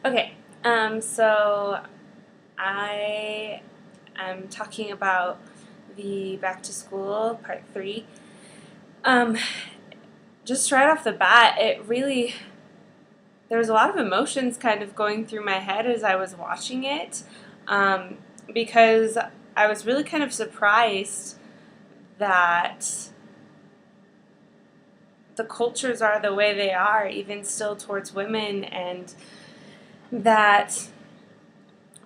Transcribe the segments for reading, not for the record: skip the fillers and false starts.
Okay, so I am talking about the back to school part three. Um, just right off the bat, there was a lot of emotions kind of going through my head as I was watching it, um, because I was really kind of surprised that the cultures are the way they are, even still towards women, and that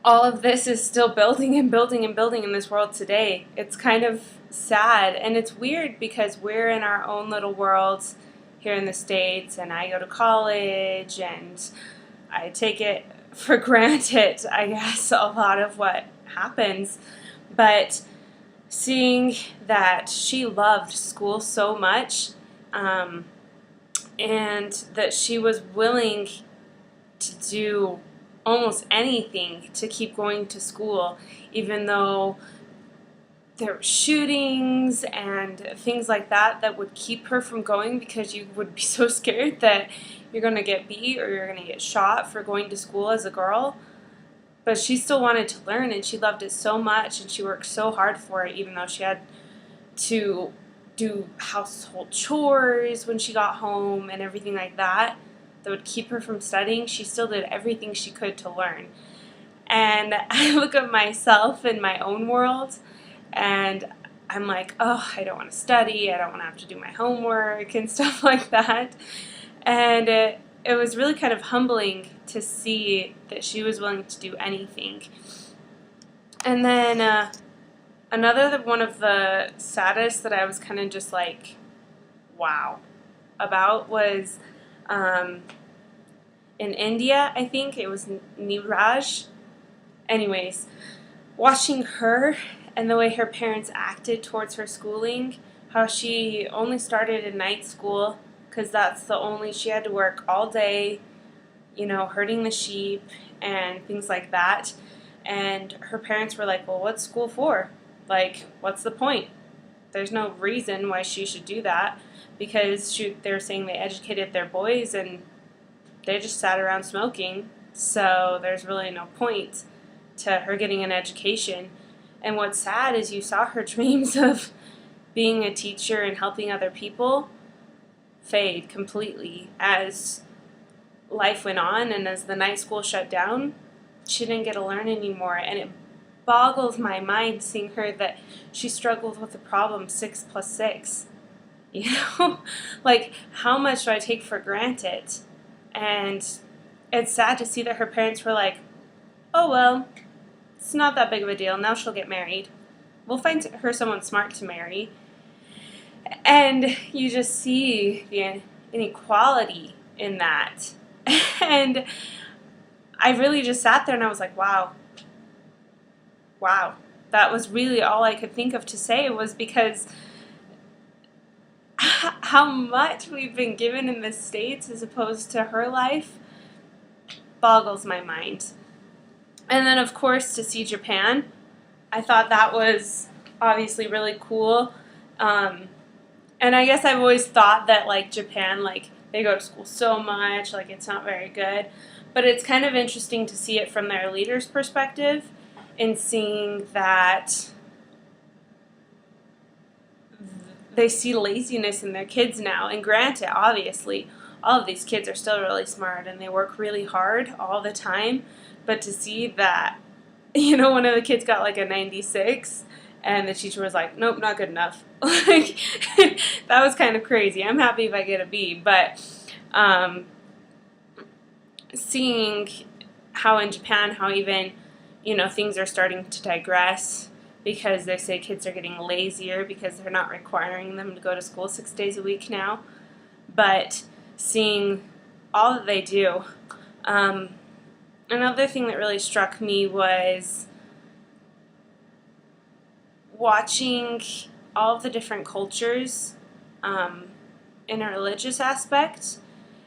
all of this is still building and building and building in this world today. It's kind of sad, and it's weird because we're in our own little worlds here in the States, and I go to college, and I take it for granted, I guess, a lot of what happens. But seeing that she loved school so much, um, and that she was willing to do almost anything to keep going to school, even though there were shootings and things like that that would keep her from going because you would be so scared that you're going to get beat or you're going to get shot for going to school as a girl. But she still wanted to learn, and she loved it so much, and she worked so hard for it, even though she had to do household chores when she got home and everything like that would keep her from studying. She still did everything she could to learn. And I look at myself in my own world, and I'm like, oh, I don't want to study. I don't want to have to do my homework and stuff like that. And it was really kind of humbling to see that she was willing to do anything. And then another one of the saddest that I was kind of just like, wow, about was in India, I think. It was Niraj. Anyways, watching her and the way her parents acted towards her schooling, how she only started in night school because that's the only, she had to work all day, herding the sheep and things like that. And her parents were like, well, what's school for? Like, what's the point? There's no reason why she should do that because they're saying they educated their boys and they just sat around smoking, so there's really no point to her getting an education. And what's sad is you saw her dreams of being a teacher and helping other people fade completely as life went on, and as the night school shut down, she didn't get to learn anymore. And it boggles my mind seeing her that she struggled with the problem 6 plus 6. Like, how much do I take for granted? And it's sad to see that her parents were like, oh, well, it's not that big of a deal. Now she'll get married. We'll find her someone smart to marry. And you just see the inequality in that. And I really just sat there and I was like, wow. That was really all I could think of to say, was because how much we've been given in the States as opposed to her life boggles my mind. And then, of course, to see Japan, I thought that was obviously really cool. And I guess I've always thought that, like, Japan, like, they go to school so much, like, it's not very good. But it's kind of interesting to see it from their leader's perspective, and seeing that they see laziness in their kids now. And granted, obviously, all of these kids are still really smart and they work really hard all the time. But to see that, one of the kids got like a 96 and the teacher was like, nope, not good enough. Like, that was kind of crazy. I'm happy if I get a B. But seeing how in Japan, how even, things are starting to digress, because they say kids are getting lazier because they're not requiring them to go to school 6 days a week now. But seeing all that they do. Another thing that really struck me was watching all of the different cultures in a religious aspect.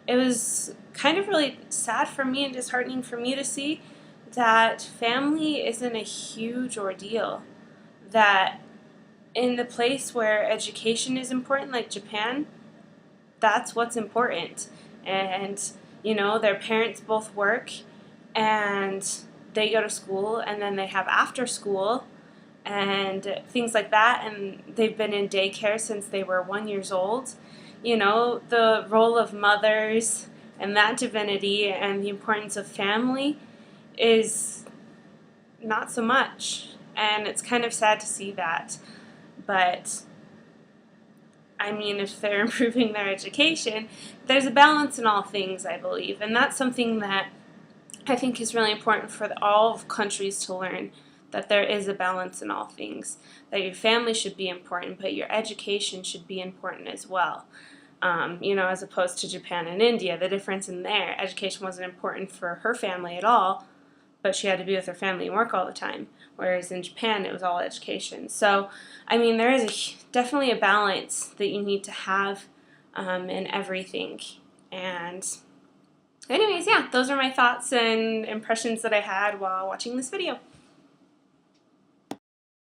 It was kind of really sad for me and disheartening for me to see that family isn't a huge ordeal. That in the place where education is important, like Japan, that's what's important. And, their parents both work, and they go to school, and then they have after school and things like that, and they've been in daycare since they were 1 year old. You know, the role of mothers and that divinity and the importance of family is not so much. And it's kind of sad to see that. But, I mean, if they're improving their education, there's a balance in all things, I believe. And that's something that I think is really important for all countries to learn, that there is a balance in all things, that your family should be important, but your education should be important as well. You know, as opposed to Japan and India, the difference in there, education wasn't important for her family at all, but she had to be with her family and work all the time. Whereas in Japan, it was all education. So, I mean, there is definitely a balance that you need to have in everything. And anyways, yeah, those are my thoughts and impressions that I had while watching this video.